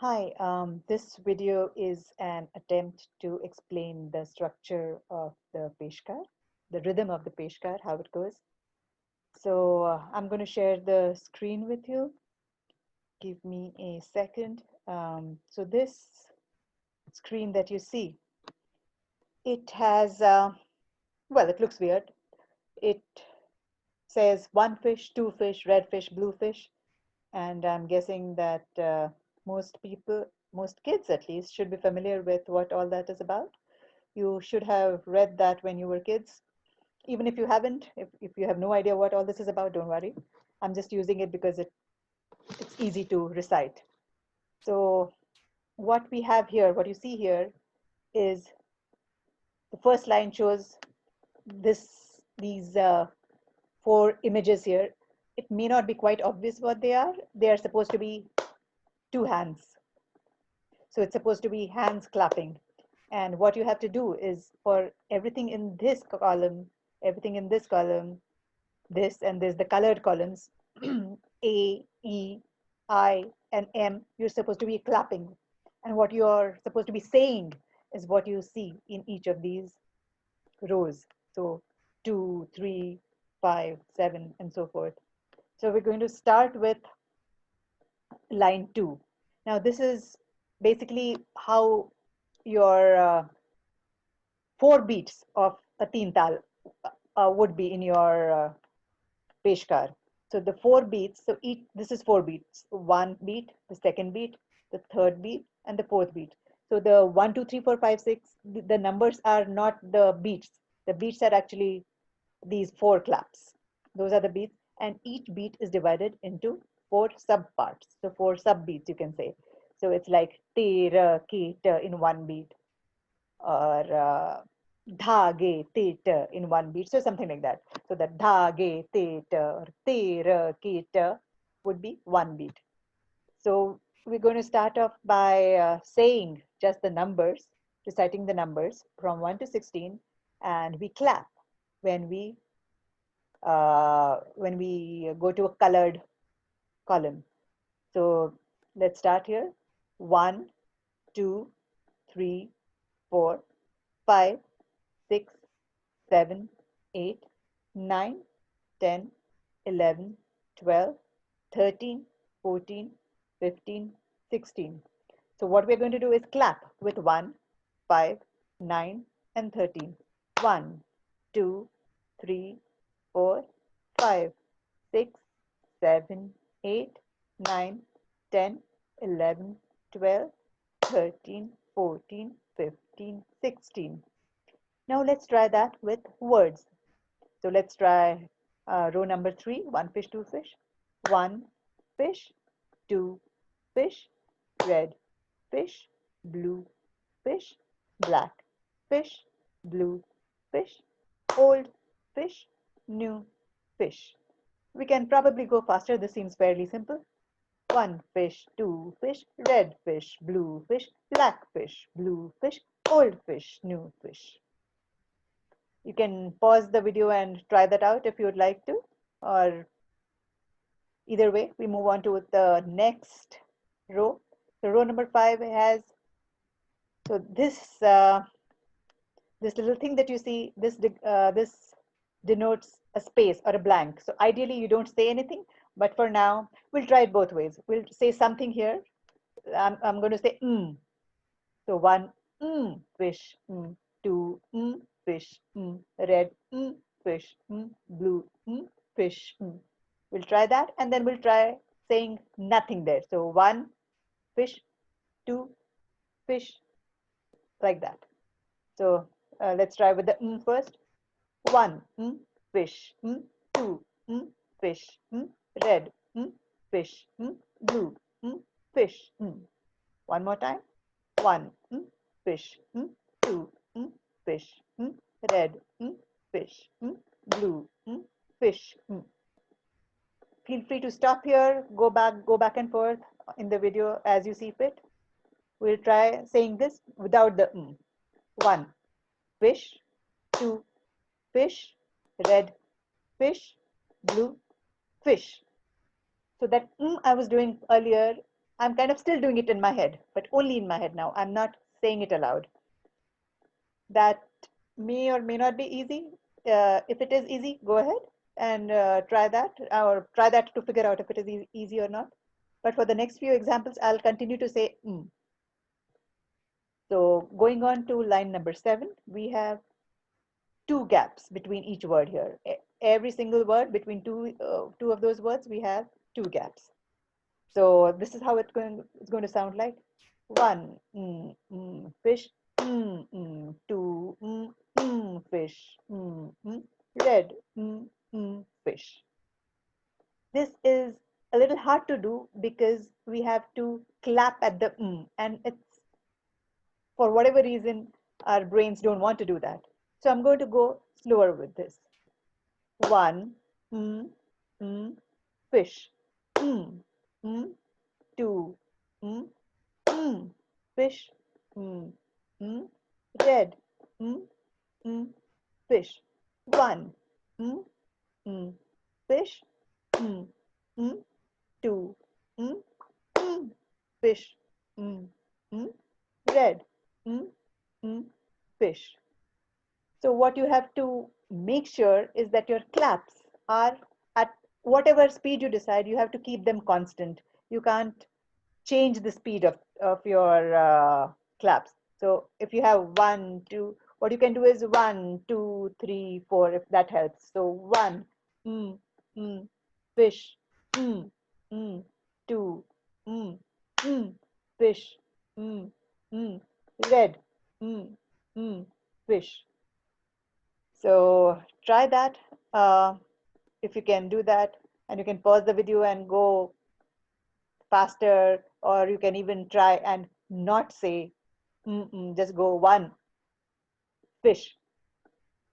Hi, this video is an attempt to explain the structure of the peshkar, the rhythm of the peshkar, how it goes. So I'm going to share the screen with you. Give me a second. So this screen that you see, it has, well, it looks weird. It says one fish, two fish, red fish, blue fish. And I'm guessing that most people, most kids at least, should be familiar with what all that is about. You should have read that when you were kids. Even if you haven't, if you have no idea what all this is about, don't worry. I'm just using it because it's easy to recite. So what we have here, what you see here, is the first line shows these four images here. It may not be quite obvious what they are. They are supposed to be two hands. So it's supposed to be hands clapping. And what you have to do is for everything in this column, everything in this column, this and this, the colored columns, A, E, I, and M, you're supposed to be clapping. And what you're supposed to be saying is what you see in each of these rows. So 2, 3, 5, 7, and so forth. So we're going to start with line 2. Now this is basically how your four beats of a teen tal would be in your peshkar. So the four beats, so each, this is four beats. One beat, the second beat, the third beat, and the fourth beat. So the 1, 2, 3, 4, 5, 6, the numbers are not the beats. The beats are actually these four claps. Those are the beats, and each beat is divided into four sub parts. So four sub beats, you can say. So it's like te, ra, ki, ta in one beat, or dha, ge, te, ta in one beat. So something like that. So that dha, ge, te, ta, or te, ra, ki, ta would be one beat. So we're going to start off by saying just the numbers, reciting the numbers from 1 to 16, and we clap when we go to a colored column. So let's start here. 1, 2, 3, 4, 5, 6, 7, 8, 9, 10, 11, 12, 13, 14, 15, 16. So what we're going to do is clap with 1, 5, 9, and 13. 1, 2, 3, 4, 5, 6, 7, 8, 9, 10, 11, 12, 13, 14, 15, 16. Now let's try that with words. So let's try row number 3, one fish, two fish. One fish, two fish, red fish, blue fish, black fish, blue fish, old fish, new fish. We can probably go faster. This seems fairly simple. One fish, two fish, red fish, blue fish, black fish, blue fish, old fish, new fish. You can pause the video and try that out if you would like to, or either way, we move on to the next row. So row number 5 has, so this little thing that you see, this denotes a space or a blank. So ideally you don't say anything, but for now we'll try it both ways. We'll say something here. I'm going to say So one fish, two fish, red fish, blue fish. We'll try that, and then we'll try saying nothing there. So one fish, two fish, like that. So let's try with the first. One fish, two fish, red fish, blue fish. One more time. One fish, two fish, red fish, blue fish. Feel free to stop here, go back and forth in the video as you see fit. We'll try saying this without the One fish, two fish, red fish, blue fish. So that I was doing earlier, I'm kind of still doing it in my head, but only in my head now. I'm not saying it aloud. That may or may not be easy. If it is easy, go ahead and try that, or try that to figure out if it is easy or not. But for the next few examples, I'll continue to say mm. So going on to line number 7, we have two gaps between each word here. Every single word between two of those words, we have two gaps. So this is how it's going to sound like. One, fish. Two, fish. Red, fish. This is a little hard to do because we have to clap at the and it's, for whatever reason, our brains don't want to do that. So I'm going to go slower with this. One, fish. Two, fish. Red, fish. One, fish. Two, fish. Red, fish. So what you have to make sure is that your claps are at whatever speed you decide, you have to keep them constant. You can't change the speed of your claps. So if you have 1, 2, what you can do is 1, 2, 3, 4, if that helps. So 1, mm, fish, mm, mm, 2, fish, red, mm, fish. So try that if you can do that, and you can pause the video and go faster, or you can even try and not say just go one fish,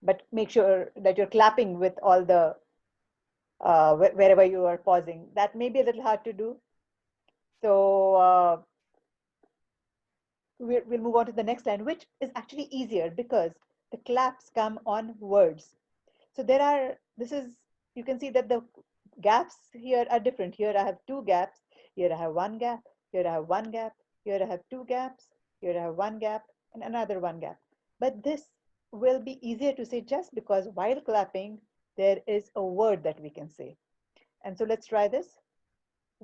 but make sure that you're clapping with all the wherever you are pausing. That may be a little hard to do. So we'll move on to the next line, which is actually easier because the claps come on words. So you can see that the gaps here are different. Here I have two gaps. Here I have one gap. Here I have one gap. Here I have two gaps. Here I have one gap and another one gap. But this will be easier to say just because while clapping, there is a word that we can say. And so let's try this.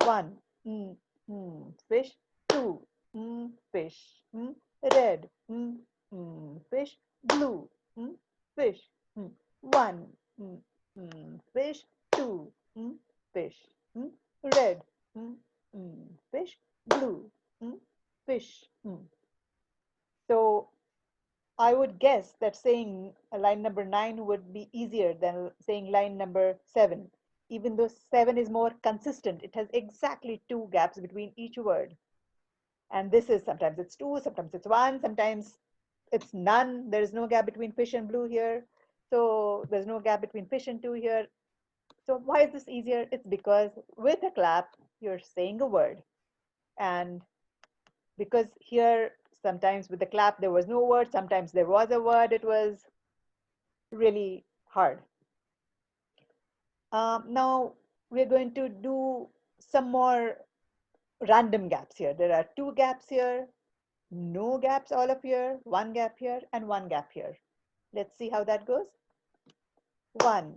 One, fish. Two, fish. Red, fish. Blue, fish. One, fish. Two, fish. Red, fish. Blue, fish. So I would guess that saying line number 9 would be easier than saying line number 7, even though 7 is more consistent. It has exactly two gaps between each word. And this is sometimes it's two, sometimes it's one, sometimes it's none. There is no gap between fish and blue here. So there's no gap between fish and two here. So why is this easier? It's because with a clap, you're saying a word. And because here, sometimes with the clap, there was no word, sometimes there was a word, it was really hard. Now we're going to do some more random gaps here. There are two gaps here, no gaps all of here, one gap here, and one gap here. Let's see how that goes. One,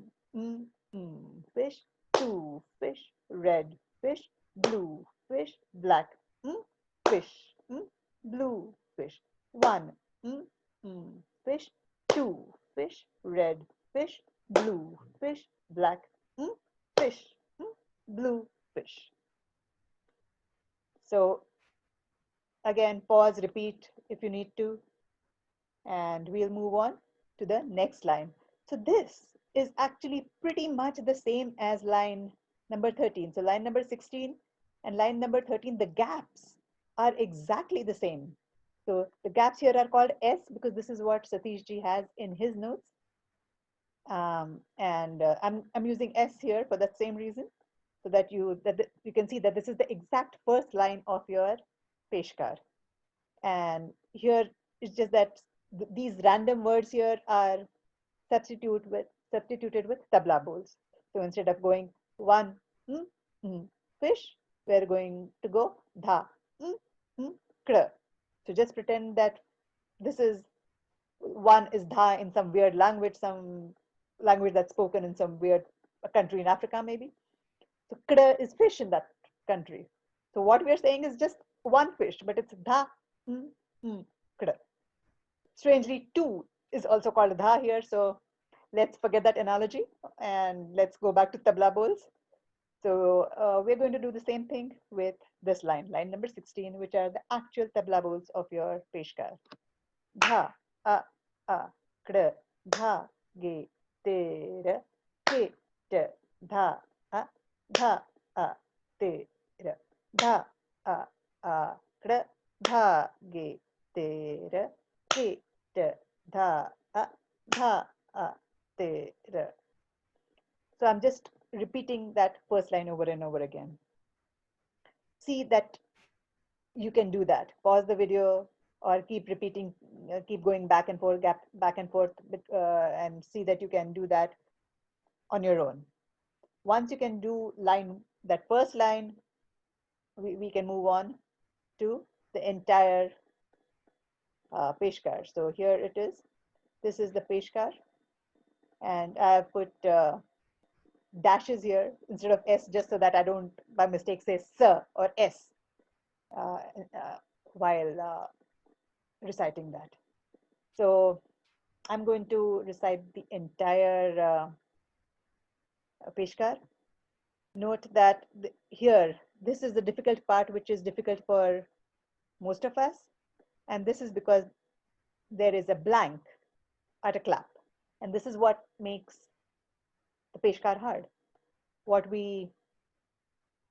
fish. Two, fish. Red, fish. Blue, fish. Black, fish. Blue, fish. One, fish. Two, fish. Red, fish. Blue, fish. Black, fish. Blue, fish. So again, pause, repeat if you need to, and we'll move on to the next line. So this is actually pretty much the same as line number 13. So line number 16 and line number 13, the gaps are exactly the same. So the gaps here are called S because this is what Satish ji has in his notes. I'm using S here for that same reason, so that you can see that this is the exact first line of your peshkar. And here it's just that these random words here are substituted with tabla bowls. So instead of going one fish, we're going to go dha, kd. So just pretend that this is one is dha in some weird language, some language that's spoken in some weird country in Africa, maybe. So kd is fish in that country. So what we are saying is just one fish, but it's dha, kd. Strangely, two is also called dha here. So let's forget that analogy and let's go back to tabla bowls. So we're going to do the same thing with this line number 16, which are the actual tabla bowls of your peshkar. Dha, a, kd, dha, ge, te, r, ke, t, dha, a, dha, a, te, r, dha, a, kd, dha, ge, te, r, ke, t, dha, a, dha, a, te, r. So I'm just repeating that first line over and over again. See that you can do that. Pause the video or keep repeating, keep going back and forth, back and forth, and see that you can do that on your own. Once you can do that first line, we can move on to the entire peshkar. So here it is. This is the peshkar, and I have put dashes here instead of S, just so that I don't by mistake say S or S uh, uh, while reciting that. So I'm going to recite the entire peshkar. Note that here, this is the difficult part, which is difficult for most of us. And this is because there is a blank at a clap. And this is what makes the peshkar hard. What we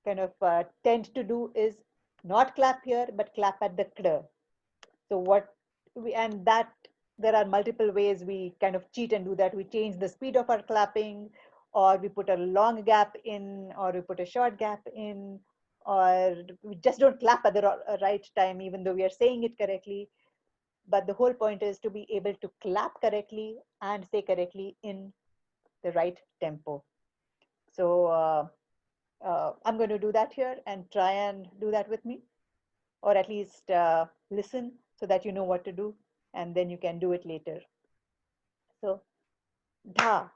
kind of tend to do is not clap here, but clap at the kd. So and that there are multiple ways we kind of cheat and do that. We change the speed of our clapping, or we put a long gap in, or we put a short gap in, or we just don't clap at the right time, even though we are saying it correctly. But the whole point is to be able to clap correctly and say correctly in the right tempo. So I'm going to do that here and try and do that with me, or at least listen so that you know what to do, and then you can do it later. So, dha,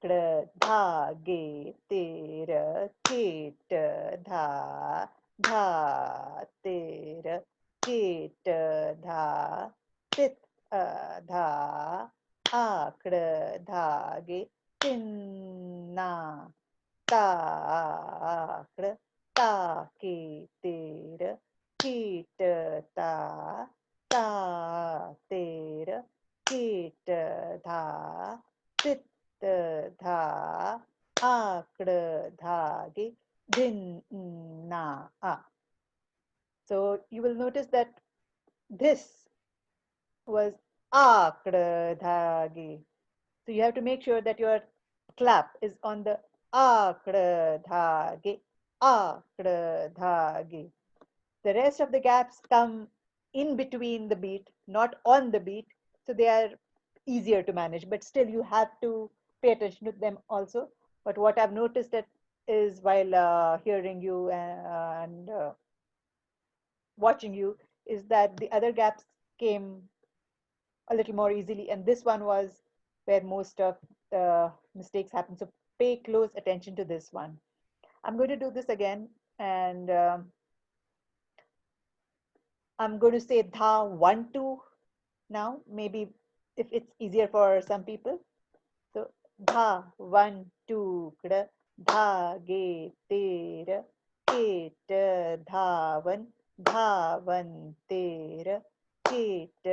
kd, dha, ge, te, r, ke, t, dha, dha, te, r, ke, t, dha, tit, dha, a, kd, dha, ge, tin, na, ta, kd, ta, ke, te, r, ke, t, ta, ta, te, r, ke, t, dha, tit, dha, akd, dhage, din, na, a. So you will notice that this was akd, dhage. So you have to make sure that your clap is on the akd, dhage, akd, dhage. The rest of the gaps come in between the beat, not on the beat, so they are easier to manage. But still, you have to pay attention to them also. But what I've noticed that is while hearing you and watching you is that the other gaps came a little more easily, and this one was where most of the mistakes happen. So pay close attention to this one. I'm going to do this again, and I'm going to say dha 1 2 now, maybe if it's easier for some people. So dha 1 2 kda, dha ge ter, ke t dhavan, dhavan ter, ke t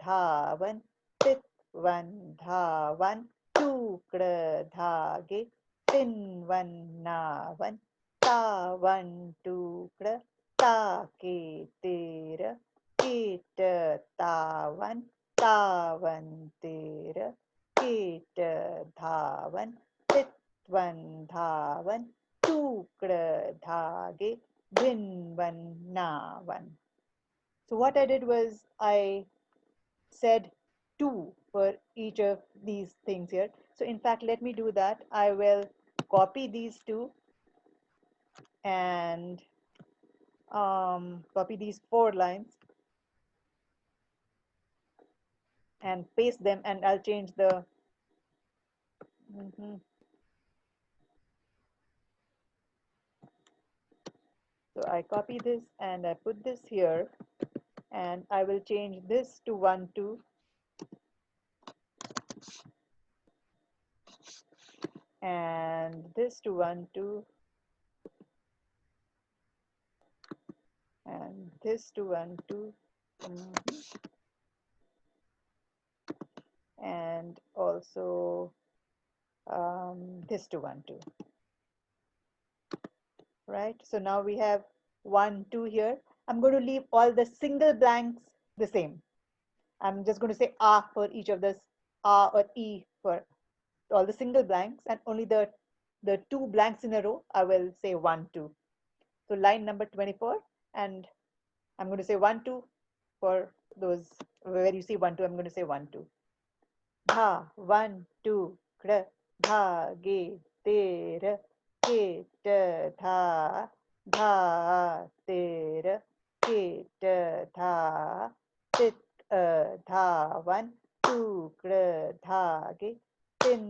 dhavan, tit van dhavan, tu kda dhage, tin van navan, ta van tu kda, ta ke ter, ke t tavan, tavan ter, कीट धावन तित्वन धावन टुकड़ धागे भिन्वन नावन. So what I did was I said two for each of these things here. So in fact, let me do that. I will copy these two and copy these 4 lines and paste them, and I'll change the mhm. So I copy this and I put this here, and I will change this to 1 2, and this to 1 2, and this to 1 2, and also this to 1 2. Right? So now we have 1 2 here. I'm going to leave all the single blanks the same. I'm just going to say ah for each of this, ah or e for all the single blanks, and only the 2 blanks in a row I will say 1 2. So line number 24, and I'm going to say 1 2 for those where you see 1 2. I'm going to say 1 2. Dha 1 2 kr dha ge ter ke t dha dha ter ke t dha tit dha 1 2 kr dha ge tin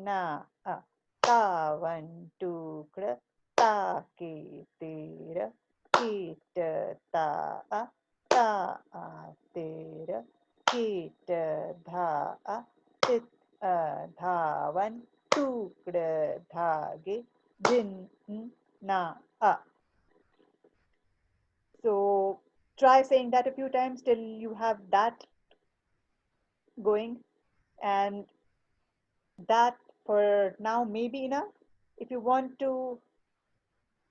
na ta 1 2 kr ta ke ter ke t ta ta ter कीट धा टित धावन टुकड़ धागे दिन na a. So try saying that a few times till you have that going, and that for now may be enough. If you want to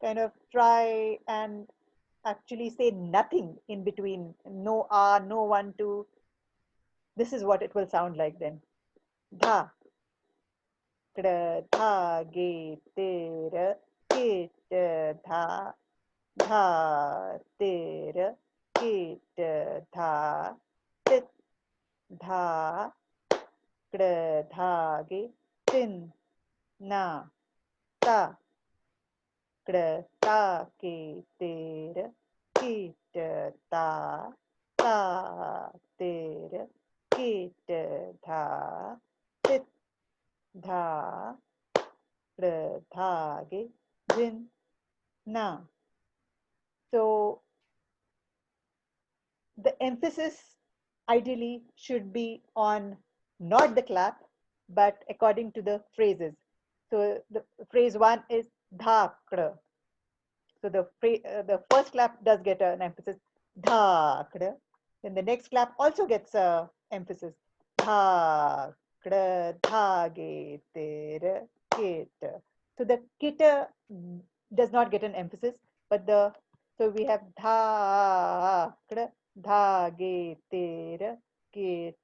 kind of try and actually say nothing in between, no ah, no 1 2, this is what it will sound like then. Dha kr tha ge ter kit tha dha ter kit tha tit dha kr tha ge tin na ta kr ta ke ter kit ta ta ter kit tha tit dha Pradhage Jin Na. So the emphasis ideally should be on not the clap, but according to the phrases. So the phrase 1 is dhakra. So the first clap does get an emphasis, dhakra. Then the next clap also gets a emphasis, dhakra dhage tere kit. So the kita does not get an emphasis, but the so we have dhakra dhage tere kit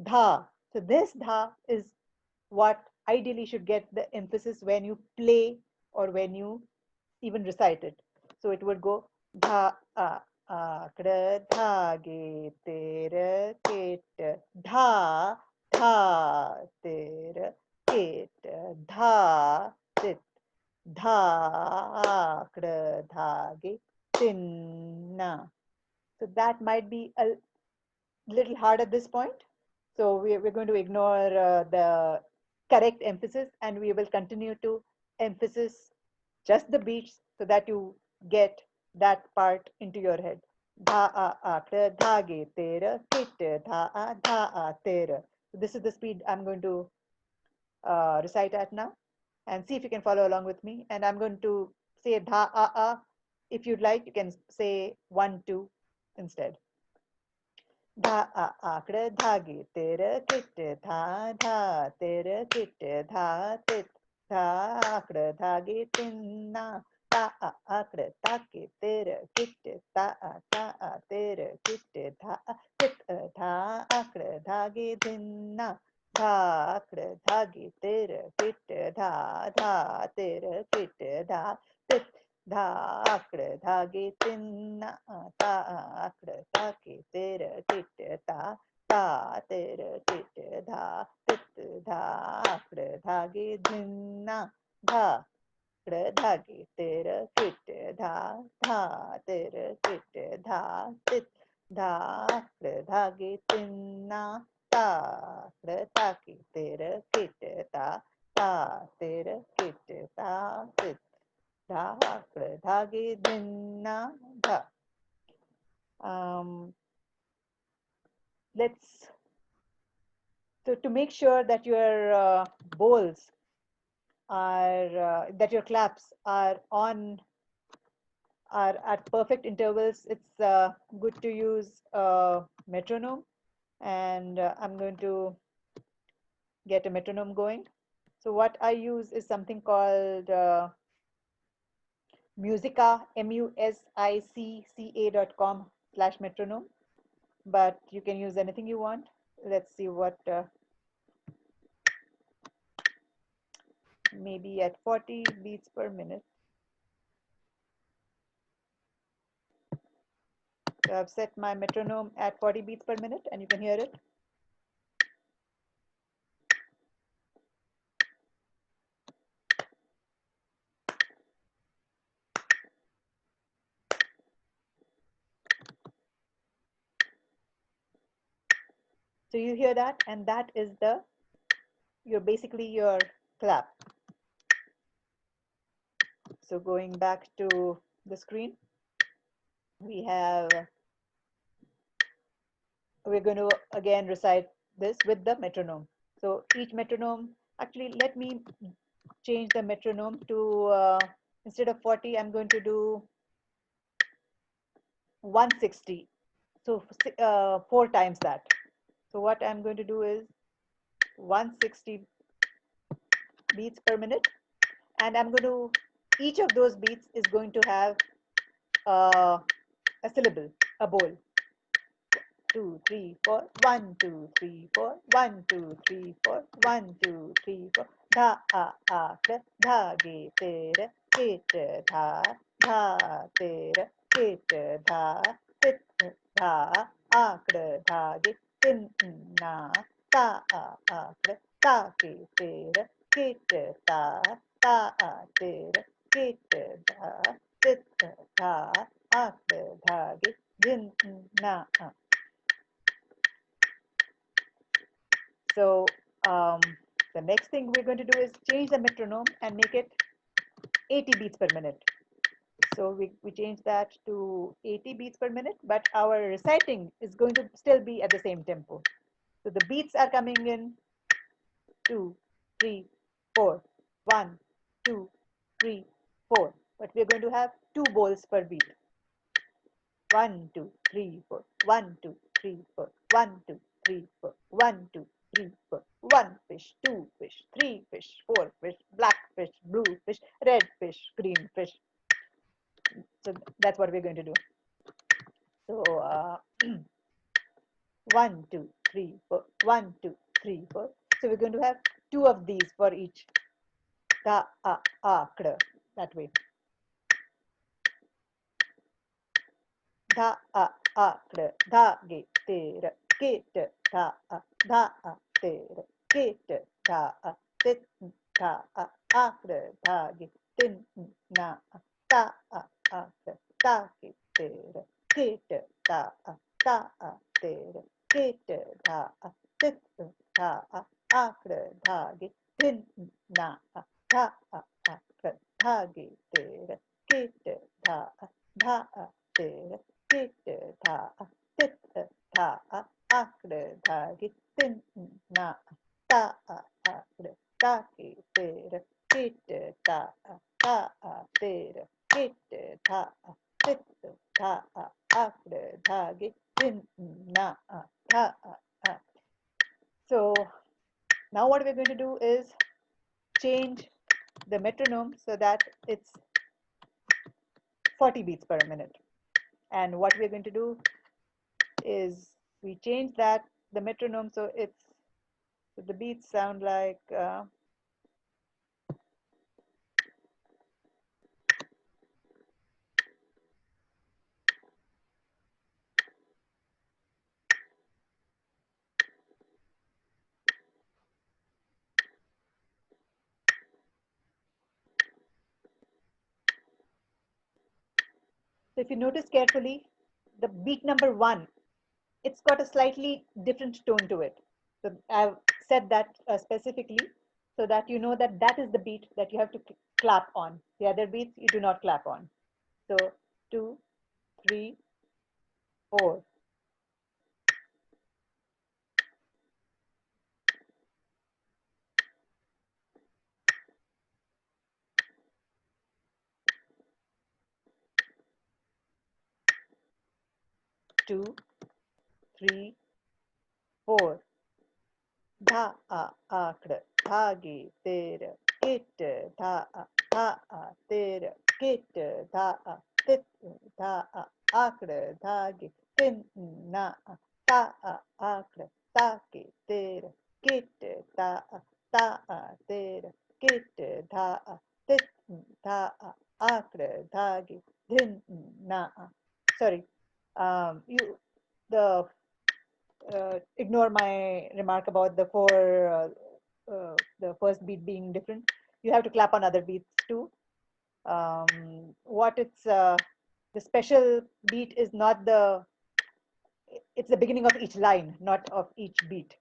dha. So this dha is what ideally should get the emphasis when you play or when you even recite it. So it would go dha kra dha ge ter kit dha dha ter kit dha tit dha kra dha ge tin na. So that might be a little hard at this point. So we're going to ignore the correct emphasis, and we will continue to emphasis just the beats so that you get that part into your head. Dha a kra dha ge tera kit dha a tera. So this is the speed I'm going to recite at now, and see if you can follow along with me. And I'm going to say dha a. If you'd like, you can say 1 2 instead. Dha akra dhage tera kit dha dha tera kit dha tit dha akra dhage tinna ta akra take tera kit ta tera kit dha tit dha akra dhage tinna dha akra dhage tera kit dha dha tera kit dha tit dha akra dhage tinna ta akra dhage tera kit ta tera kit dha tit dha akra dhage dhinna dha. kra dhage tera kit dha dha tera kit dha tit dha kra dhage tinna ta kra dhage tera kit ta ta tera kit ta tit dha kra dhage dinna dha. Let's So to make sure that your bowls are that your claps are on are at perfect intervals, it's good to use a metronome, and I'm going to get a metronome going. So what I use is something called Musica, musicca.com/metronome, but you can use anything you want. Let's see what maybe at 40 beats per minute. So I've set my metronome at 40 beats per minute, and you can hear it. So you hear that, and that is basically your clap. So going back to the screen, we're going to again recite this with the metronome. So each metronome, actually, let me change the metronome to, instead of 40, I'm going to do 160. So 4 times that. So what I'm going to do is 160 beats per minute, and I'm going to, each of those beats is going to have a syllable, a bowl. 2, 3, 4, 1, 2, 3, 4, 1, 2, 3, 4, 1, 2, 3, 4. Dha a kra dha ge tere kit dha dha tere kit dha tit dha a kra dha ge tin na ta a kra ta ge tere kit ta ta a tere kit dha tit dha a kra dha ge din na. So the next thing we're going to do is change the metronome and make it 80 beats per minute. So we change that to 80 beats per minute, but our reciting is going to still be at the same tempo. So the beats are coming in 2, 3, 4, 1, 2, 3, 4. But we're going to have 2 bowls per beat. 1, 2, 3, 4, 1, 2, 3, 4, 1, 2, 3, 4, 1, 2, 3, 4, 1 fish, 2 fish, 3 fish, 4 fish, black fish, blue fish, red fish, green fish. So that's what we're going to do. So 1, 2, 3, 4, 1, 2, 3, 4. So we're going to have 2 of these for each. Ta, a, kra, that way. Dha a kra dha ge te ra ke te dha a te ra ke te dha a tit dha a kra dha ge tin na ta a kra ta ge te ra ke te dha a te ra ke te dha a tit dha a kra dha ge tin na ta a kra dha ge te ra ke te dha a te ra kit ta tit ta akre ta gitin na ta akre ta ki ter kit ta ter kit ta tit ta akre ta gitin na ta. So now what we're going to do is change the metronome so that it's 40 beats per minute. And what we're going to do is we change that the metronome so the beats sound like So if you notice carefully, the beat number 1, it's got a slightly different tone to it. So I've said that specifically so that you know that that is the beat that you have to clap on. The other beats you do not clap on. So 2, 3, 4. 2, 3, 4. Dha a akra thagi ter kit dha a ter kit dha a tit dha a akra thagi tin na ta a akra taki ter kit ta a ter kit dha a tit dha a akra thagi din na. Sorry, you the ignore my remark about the first beat being different. You have to clap on other beats too. What it's The special beat is not it's the beginning of each line, not of each beat.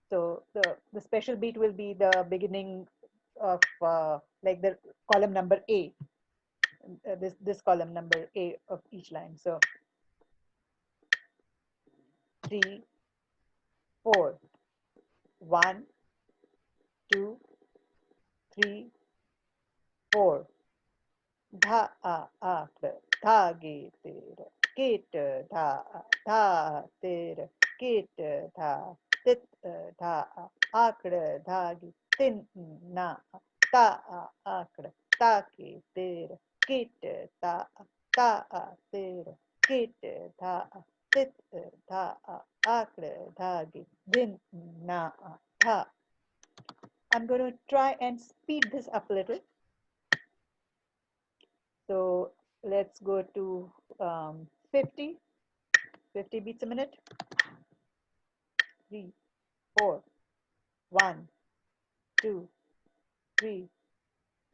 So the special beat will be the beginning of like the column number A, this column number A of each line. So 3, 4, 1, 2, 3, 4. Dha a akra thagi ter kit tha ter kit tha tit tha akra dhagi tin na ta akra taki ter kit ter kit tha tit tha akra dhagi din na tha. I'm going to try and speed this up a little. So let's go to 50 beats a minute. 3, 4, 1, 2, 3,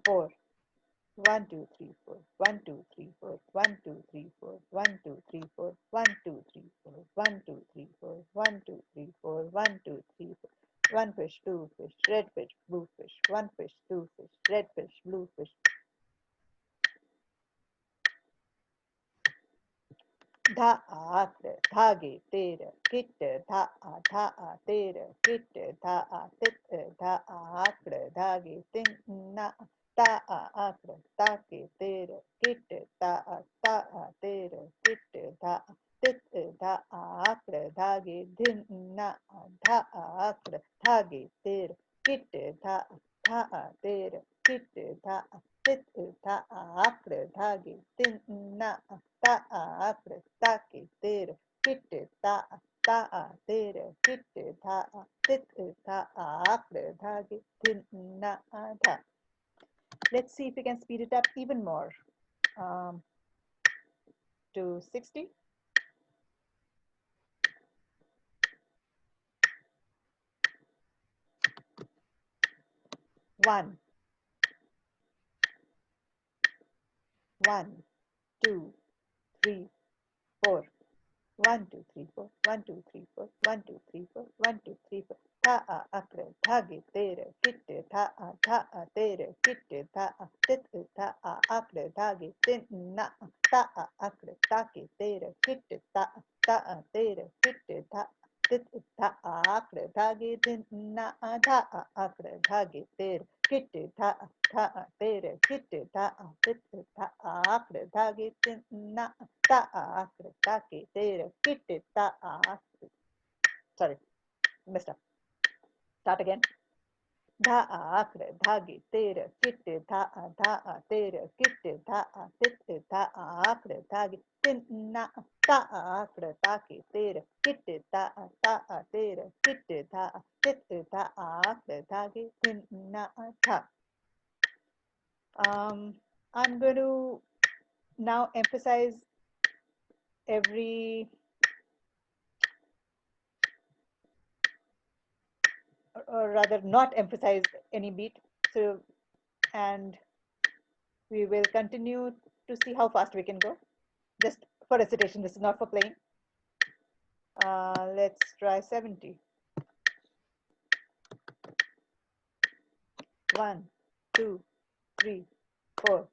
4. 1, 2, 3, 4. 1, 2, 3, 4. 1, 2, 3, 4. 1, 2, 3, 4. 1, 2, 3, 4. 1, 2, 3, 4. 1, 2, 3, 4. 1, 2, 3, 4. One fish, two fish, red fish, blue fish. One fish, two fish, red fish, blue fish. Dha akra thage ter kit tha ter kit tit akra dhage tin na ta akra take ter kit ter kit tit akra dhage din na dha akra thage ter kit tha ter kit tit akra dhage tin na ta akre take ter kitte ta ter kitte ta tit ta akre dhage tin na tha. Let's see if we can speed it up even more um, to 60. 1, 1, 2, 3, 4. 1, 2, 3, 4. 1, 2, 3, 4. 1, 2, 3, 4. 1, 2, 3, 4. Tha akre dhage tere kitte tha tere kitte tha tit tha akre dhage tin na ta akre take tere kitte ta tere kitte tha tit tha akre dhage tin na tha akre dhage tere kitte tha tere kitte tha tit tha akre dhage tin na ta akre take tere kitte ta akre. Sorry, messed up. Start again. Dha akre dhage tere kitte tere kitte titte akre dhage tin na ta akre take tere kitte tere kitte titte akre dhage tin na tha. I'm going to now emphasize every or rather not emphasize any beat. So, and we will continue to see how fast we can go. just for recitation. This is not for playing. Let's try 70. 1, 2, 3, 4.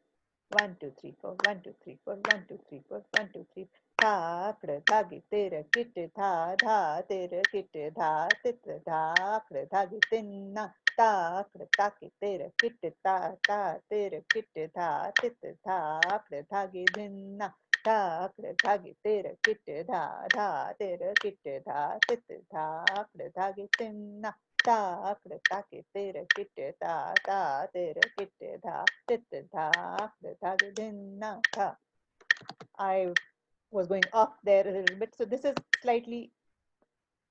1, 2, 3, 4. 1, 2, 3, 4. 1, 2, 3, 4. 1, 2, 3. Thakre dhagi tere kitte tha dha tere kitte dha titre dhakre dhagi tinna takre taki tere kitte tha tha tere kitte dha titre dhakre dhagi dinna takre dhagi tere kitte dha dha tere kitte dha titre dhakre dhagi tinna takre taki tere kitte dha dha tere kitte dha titre dhakre dhagi dinna tha. I was going off there a little bit. So this is slightly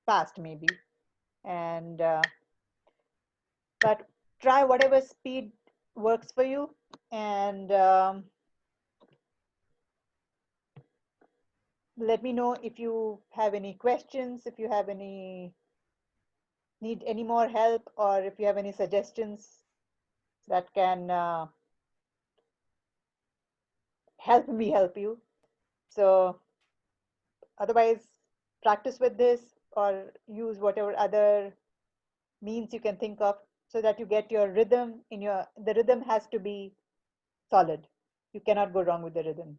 fast maybe. And but try whatever speed works for you. And let me know if you have any questions, if you have any need any more help, or if you have any suggestions that can help me help you. So otherwise, practice with this or use whatever other means you can think of so that you get your rhythm in your the rhythm has to be solid. You cannot go wrong with the rhythm.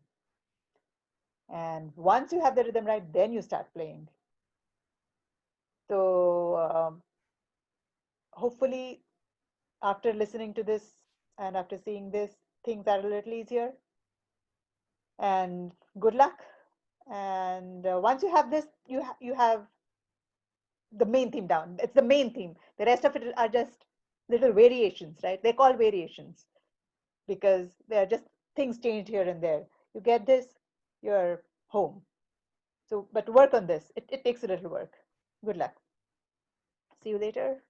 And once you have the rhythm right, then you start playing. So hopefully after listening to this and after seeing this, things are a little easier. And good luck. And once you have this, you have the main theme down. It's the main theme. The rest of it are just little variations, right? They're called variations because they're just things changed here and there. You get this, you're home. So, but work on this. It takes a little work. Good luck. See you later.